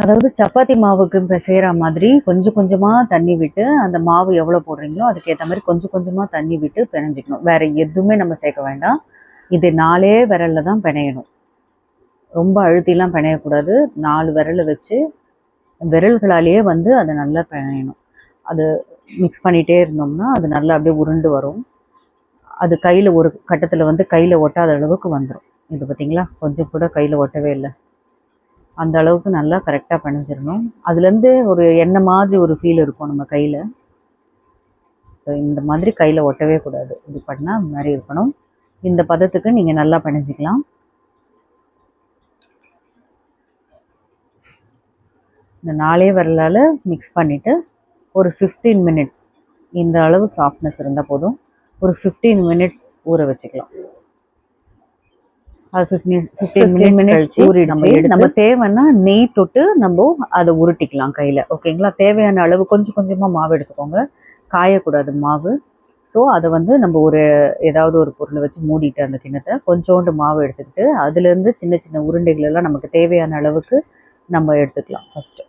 அதாவது சப்பாத்தி மாவுக்கு பிசைகிற மாதிரி கொஞ்சம் கொஞ்சமாக தண்ணி விட்டு, அந்த மாவு எவ்வளோ போடுறீங்களோ அதுக்கேற்ற மாதிரி கொஞ்சம் கொஞ்சமாக தண்ணி விட்டு பிணைஞ்சிக்கணும். வேறு எதுவுமே நம்ம சேர்க்க வேண்டாம். இது 4 விரலில் தான் பிணையணும். ரொம்ப அழுத்திலாம் பிணையக்கூடாது. 4 விரலை வச்சு விரல்களாலேயே வந்து அதை நல்லா பிணையணும். அது மிக்ஸ் பண்ணிகிட்டே இருந்தோம்னா அது நல்லா அப்படியே உருண்டு வரும். அது கையில் ஒரு கட்டத்தில் வந்து கையில் ஒட்டாத அளவுக்கு வந்துடும். இது பார்த்திங்களா, கொஞ்சம் கூட கையில் ஒட்டவே இல்லை. அந்த அளவுக்கு நல்லா கரெக்டாக பிணைஞ்சிடணும். அதுலேருந்து ஒரு எண்ணெய் மாதிரி ஒரு ஃபீல் இருக்கும் நம்ம கையில். இந்த மாதிரி கையில் ஒட்டவே கூடாது. இது பண்ணால் அந்த மாதிரி இருக்கணும். இந்த பதத்துக்கு நீங்கள் நல்லா பிணைஞ்சிக்கலாம். இந்த 4 விரலால் மிக்ஸ் பண்ணிவிட்டு ஒரு 15 மினிட்ஸ், இந்த அளவு சாஃப்ட்னஸ் இருந்தால் போதும், ஒரு 15 மினிட்ஸ் ஊற வச்சுக்கலாம். அது 15 மினிட்ஸ் ஊறிடுச்சு. நம்ம தேவைன்னா நெய் தொட்டு நம்ம அதை உருட்டிக்கலாம் கையில். ஓகேங்களா? தேவையான அளவு கொஞ்சம் கொஞ்சமாக மாவு எடுத்துக்கோங்க, காயக்கூடாது மாவு. ஸோ அதை வந்து நம்ம ஒரு ஏதாவது ஒரு பொருளை வச்சு மூடிட்டு அந்த கிண்ணத்தை கொஞ்சோண்டு மாவு எடுத்துக்கிட்டு அதுலேருந்து சின்ன சின்ன உருண்டைகளெல்லாம் நமக்கு தேவையான அளவுக்கு நம்ம எடுத்துக்கலாம். ஃபஸ்ட்டு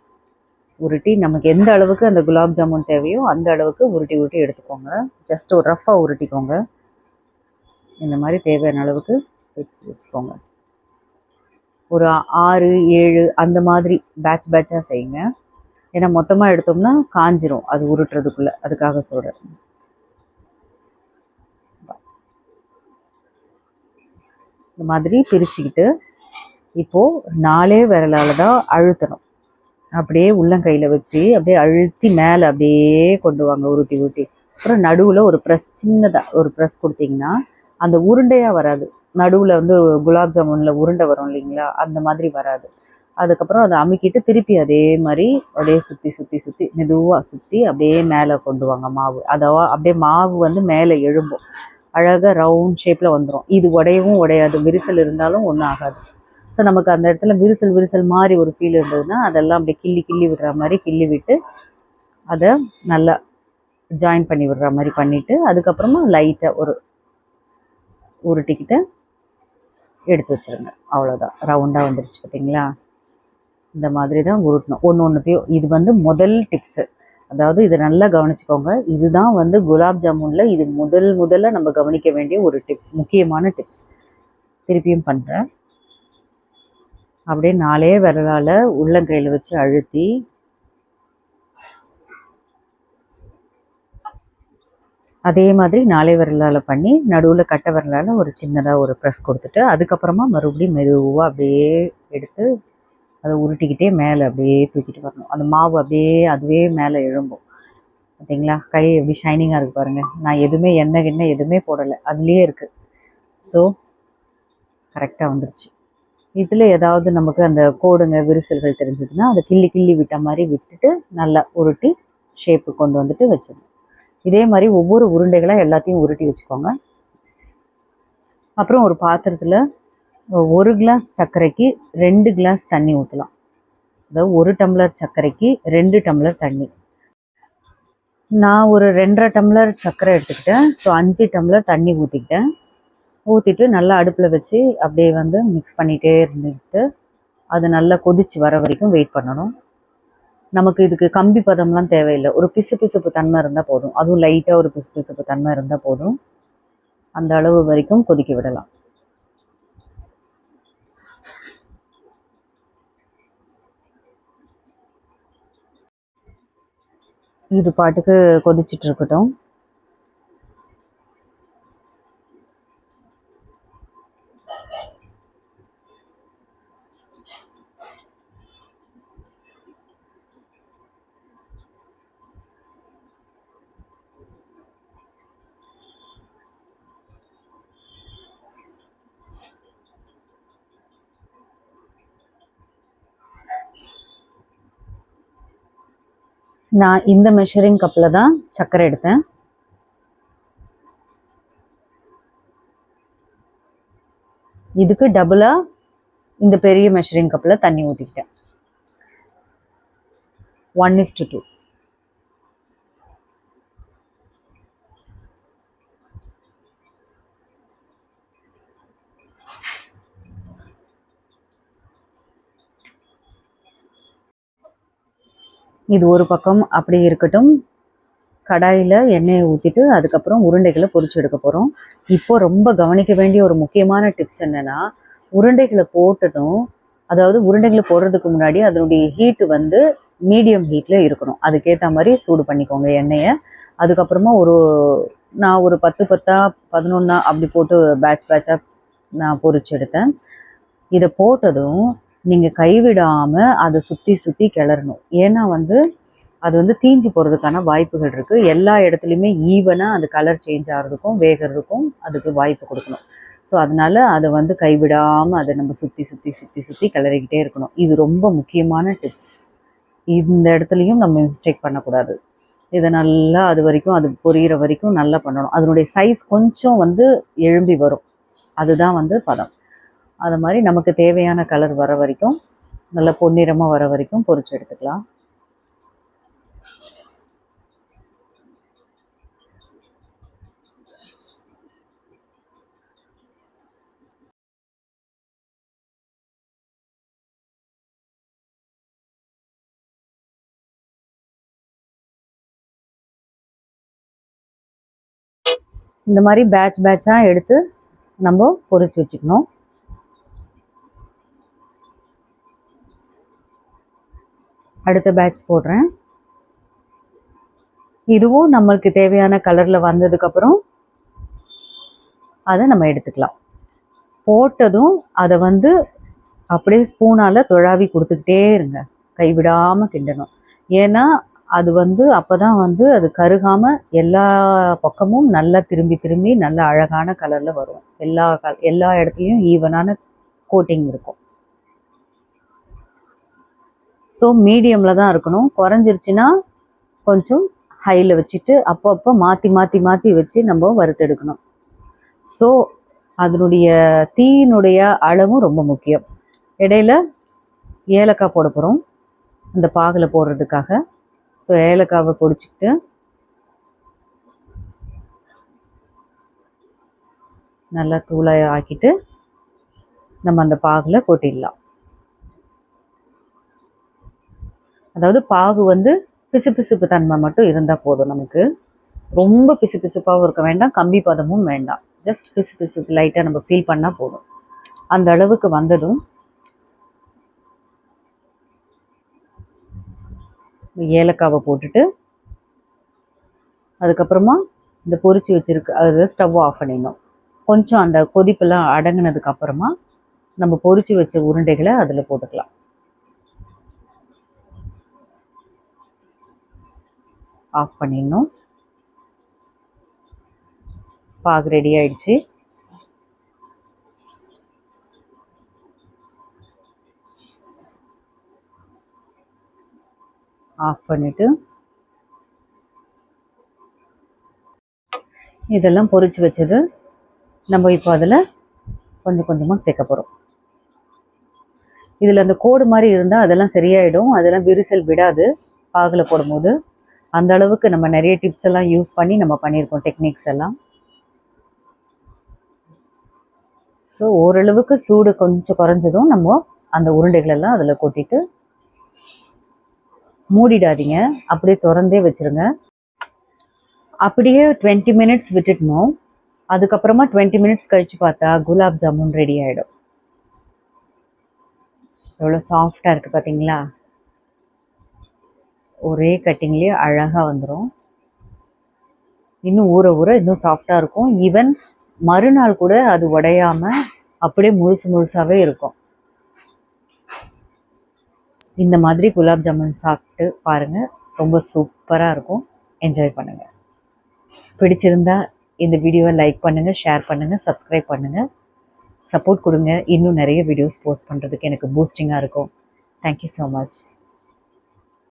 உருட்டி நமக்கு எந்த அளவுக்கு அந்த குலாப் ஜாமுன் தேவையோ அந்த அளவுக்கு உருட்டி உருட்டி எடுத்துக்கோங்க. ஜஸ்ட் ஒரு ரஃப்பாக உருட்டிக்கோங்க. இந்த மாதிரி தேவையான அளவுக்கு வச்சுக்கோங்க. ஒரு 6, 7 அந்த மாதிரி பேட்சாக செய்யுங்க. ஏன்னா மொத்தமாக எடுத்தோம்னா காஞ்சிரும் அது உருட்டுறதுக்குள்ளே, அதுக்காக சொல்கிறேன். இந்த மாதிரி பிரிச்சுக்கிட்டு இப்போது 4 விரலால் தான் அழுத்தணும். அப்படியே உள்ளங்கையில் வச்சு அப்படியே அழுத்தி மேலே அப்படியே கொண்டு வாங்க, உருட்டி உருட்டி. அப்புறம் நடுவில் ஒரு ப்ரெஸ், சின்னதாக ஒரு ப்ரெஸ் கொடுத்தீங்கன்னா அந்த உருண்டையாக வராது. நடுவில் வந்து குலாப் ஜாமுனில் உருண்டை வரும் இல்லைங்களா, அந்த மாதிரி வராது. அதுக்கப்புறம் அதை அமுக்கிட்டு திருப்பி அதே மாதிரி அப்படியே சுற்றி சுற்றி சுற்றி மெதுவாக சுற்றி அப்படியே மேலே கொண்டு வாங்க மாவு. அப்படியே மாவு வந்து மேலே எழும்பும், அழகாக ரவுண்ட் ஷேப்பில் வந்துடும். இது உடையவும் உடையாது, விரிசல் இருந்தாலும் ஒன்றும் ஆகாது. ஸோ நமக்கு அந்த இடத்துல விரிசல் மாதிரி ஒரு ஃபீல் இருந்ததுன்னா அதெல்லாம் அப்படியே கிள்ளி விடுற மாதிரி கிள்ளி விட்டு அதை நல்லா ஜாயின் பண்ணி விடுற மாதிரி பண்ணிவிட்டு அதுக்கப்புறமா லைட்டாக ஒரு உருட்டிக்கிட்டு எடுத்து வச்சுருங்க. அவ்வளோதான், ரவுண்டாக வந்துடுச்சு. பார்த்தீங்களா? இந்த மாதிரி தான் உருட்டணும் ஒன்றுத்தையும். இது வந்து முதல் டிப்ஸு. அதாவது இதை நல்லா கவனிச்சுக்கோங்க. இதுதான் வந்து குலாப் ஜாமுனில் இது முதல்ல நம்ம கவனிக்க வேண்டிய ஒரு டிப்ஸ், முக்கியமான டிப்ஸ். திருப்பியும் பண்ணுறேன். அப்படியே 4 விரலால் உள்ளங்கையில் வச்சு அழுத்தி அதே மாதிரி 4 விரலால் பண்ணி நடுவில் கட்டை விரலால் ஒரு சின்னதாக ஒரு ப்ரெஸ் கொடுத்துட்டு அதுக்கப்புறமா மறுபடியும் மெதுவாக அப்படியே எடுத்து அதை உருட்டிக்கிட்டே மேலே அப்படியே தூக்கிட்டு வரணும். அந்த மாவு அப்படியே அதுவே மேலே எழும்பும். பார்த்தீங்களா? கை எப்படி ஷைனிங்காக இருக்குது பாருங்கள். நான் எதுவுமே எண்ணெய் எதுவுமே போடலை, அதுலேயே இருக்குது. ஸோ கரெக்டாக வந்துருச்சு. இதில் ஏதாவது நமக்கு அந்த கோடுங்க விரிசல்கள் தெரிஞ்சதுன்னா அதை கிள்ளி விட்ட மாதிரி விட்டுட்டு நல்லா உருட்டி ஷேப்பு கொண்டு வந்துட்டு வச்சிடணும். இதே மாதிரி ஒவ்வொரு உருண்டைகளாக எல்லாத்தையும் உருட்டி வச்சுக்கோங்க. அப்புறம் ஒரு பாத்திரத்தில் 1 கிளாஸ் சர்க்கரைக்கு 2 கிளாஸ் தண்ணி ஊற்றலாம். அதாவது 1 டம்ளர் சர்க்கரைக்கு 2 டம்ளர் தண்ணி. நான் ஒரு 2.5 டம்ளர் சர்க்கரை எடுத்துக்கிட்டேன். ஸோ 5 டம்ளர் தண்ணி ஊற்றிக்கிட்டேன். ஊற்றிட்டு நல்லா அடுப்பில் வச்சு அப்படியே வந்து மிக்ஸ் பண்ணிகிட்டே இருந்துக்கிட்டு அது நல்லா கொதித்து வர வரைக்கும் வெயிட் பண்ணணும். நமக்கு இதுக்கு கம்பி பதம்லாம் தேவையில்லை, ஒரு பிசுபிசுப்பு தன்மை இருந்தால் போதும். அதுவும் லைட்டாக ஒரு பிசுபிசுப்பு தன்மை இருந்தால் போதும். அந்த அளவு வரைக்கும் கொதிக்க விடலாம். இது பாட்டுக்கு கொதிச்சுட்டு இருக்கட்டும். நான் இந்த மெஷரிங் கப்பில் தான் சர்க்கரை எடுத்தேன். இதுக்கு டபுளாக இந்த பெரிய மெஷரிங் கப்பில் தண்ணி ஊற்றிக்கிட்டேன். 1:2. இது ஒரு பக்கம் அப்படி இருக்கட்டும். கடாயில் எண்ணெயை ஊற்றிட்டு அதுக்கப்புறம் உருண்டைகளை பொரிச்சு எடுக்க போகிறோம். இப்போ ரொம்ப கவனிக்க வேண்டிய ஒரு முக்கியமான டிப்ஸ் என்னென்னா, உருண்டைகளை போட்டதும், அதாவது உருண்டைகளை போடுறதுக்கு முன்னாடி அதனுடைய ஹீட்டு வந்து மீடியம் ஹீட்டில் இருக்கணும். அதுக்கேற்ற மாதிரி சூடு பண்ணிக்கோங்க எண்ணெயை. அதுக்கப்புறமா நான் ஒரு 10 11 அப்படி போட்டு பேட்சாக நான் பொரிச்சு எடுத்தேன். இதை போட்டதும் நீங்கள் கைவிடாமல் அதை சுற்றி கிளறணும். ஏன்னா அது தீஞ்சு போகிறதுக்கான வாய்ப்புகள் இருக்குது. எல்லா இடத்துலையுமே ஈவனாக அது கலர் சேஞ்ச் ஆகிறதுக்கும் வேகிறதுக்கும் அதுக்கு வாய்ப்பு கொடுக்கணும். ஸோ அதனால் அதை கைவிடாமல் அதை நம்ம சுற்றி கிளறிக்கிட்டே இருக்கணும். இது ரொம்ப முக்கியமான டிப்ஸ். இந்த இடத்துலையும் நம்ம மிஸ்டேக் பண்ணக்கூடாது. இதை நல்லா அது வரைக்கும் அது பொரியிற வரைக்கும் நல்லா பண்ணணும். அதனுடைய சைஸ் கொஞ்சம் எழும்பி வரும். அதுதான் பதம். அது மாதிரி நமக்கு தேவையான கலர் வர வரைக்கும், நல்லா பொன்னிறமாக வர வரைக்கும் பொரிச்சு எடுத்துக்கலாம். இந்த மாதிரி பேட்சாக எடுத்து நம்ம பொரிச்சு வச்சுக்கணும். அடுத்த பேட்ச் போடுறேன். இதுவும் நம்மளுக்கு தேவையான கலரில் வந்ததுக்கப்புறம் அதை நம்ம எடுத்துக்கலாம். போட்டதும் அதை அப்படியே ஸ்பூனால் துழாவி கொடுத்துக்கிட்டே இருங்க. கைவிடாமல் கிண்டணும். ஏன்னா அது அப்போ தான் அது கருகாமல் எல்லா பக்கமும் நல்லா திரும்பி நல்ல அழகான கலரில் வரும். எல்லா இடத்துலையும் ஈவனான கோட்டிங் இருக்கும். ஸோ மீடியமில் தான் இருக்கணும். குறைஞ்சிருச்சுன்னா கொஞ்சம் ஹையில் வச்சுட்டு அப்பப்போ மாற்றி வச்சு நம்ம வறுத்தெடுக்கணும். ஸோ அதனுடைய தீயினுடைய அளவும் ரொம்ப முக்கியம். இடையில ஏலக்காய் போட போகிறோம் அந்த பாகில் போடுறதுக்காக. ஸோ ஏலக்காவை பொடிச்சிக்கிட்டு நல்லா தூளாக ஆக்கிட்டு நம்ம அந்த பாகில் கொட்டிடலாம். அதாவது பாகு பிசுபிசுப்பு தன்மை மட்டும் இருந்தால் போதும். நமக்கு ரொம்ப பிசுபிசுப்பாகவும் இருக்க வேண்டாம், கம்பி பதமும் வேண்டாம். ஜஸ்ட் பிசுபிசுப்பு லைட்டாக நம்ம ஃபீல் பண்ணால் போதும். அந்த அளவுக்கு வந்ததும் ஏலக்காவை போட்டுட்டு அதுக்கப்புறமா இந்த பொரிச்சு வச்சுருக்கு அது ஸ்டவ் ஆஃப் பண்ணிடணும். கொஞ்சம் அந்த கொதிப்பெல்லாம் அடங்கினதுக்கு அப்புறமா நம்ம பொரிச்சு வச்ச உருண்டைகளை அதில் போட்டுக்கலாம். ஆஃப் பண்ணிடணும். பாகு ரெடி ஆயிடுச்சு. ஆஃப் பண்ணிவிட்டு இதெல்லாம் பொரிச்சு வச்சது நம்ம இப்போ அதில் கொஞ்சம் கொஞ்சமாக சேர்க்க போகிறோம். இதில் அந்த கோடு மாதிரி இருந்தால் அதெல்லாம் சரியாயிடும். அதெல்லாம் விரிசல் விடாது பாகில் போடும்போது. அந்த அளவுக்கு நம்ம நிறைய டிப்ஸ் எல்லாம் யூஸ் பண்ணி நம்ம பண்ணியிருக்கோம், டெக்னிக்ஸ் எல்லாம். ஸோ ஓரளவுக்கு சூடு கொஞ்சம் குறைஞ்சதும் நம்ம அந்த உருண்டைகளெல்லாம் அதில் கொட்டிட்டு மூடிடாதீங்க, அப்படியே திறந்தே வச்சுருங்க. அப்படியே 20 மினிட்ஸ் விட்டுடணும். அதுக்கப்புறமா 20 மினிட்ஸ் கழித்து பார்த்தா குலாப் ஜாமுன் ரெடி ஆகிடும். எவ்வளோ சாஃப்டாக இருக்குது பார்த்தீங்களா? ஒரே கட்டிங்லேயே அழகாக வந்துடும். இன்னும் ஊற ஊற இன்னும் சாஃப்டாக இருக்கும். ஈவன் மறுநாள் கூட அது உடையாமல் அப்படியே முழுசாகவே இருக்கும். இந்த மாதிரி குலாப் ஜாமுன் சாப்பிட்டு பாருங்கள், ரொம்ப சூப்பராக இருக்கும். என்ஜாய் பண்ணுங்கள். பிடிச்சிருந்தா இந்த வீடியோவை லைக் பண்ணுங்கள், ஷேர் பண்ணுங்கள், சப்ஸ்கிரைப் பண்ணுங்கள், சப்போர்ட் கொடுங்க. இன்னும் நிறைய வீடியோஸ் போஸ்ட் பண்ணுறதுக்கு எனக்கு பூஸ்டிங்காக இருக்கும். Thank you so much.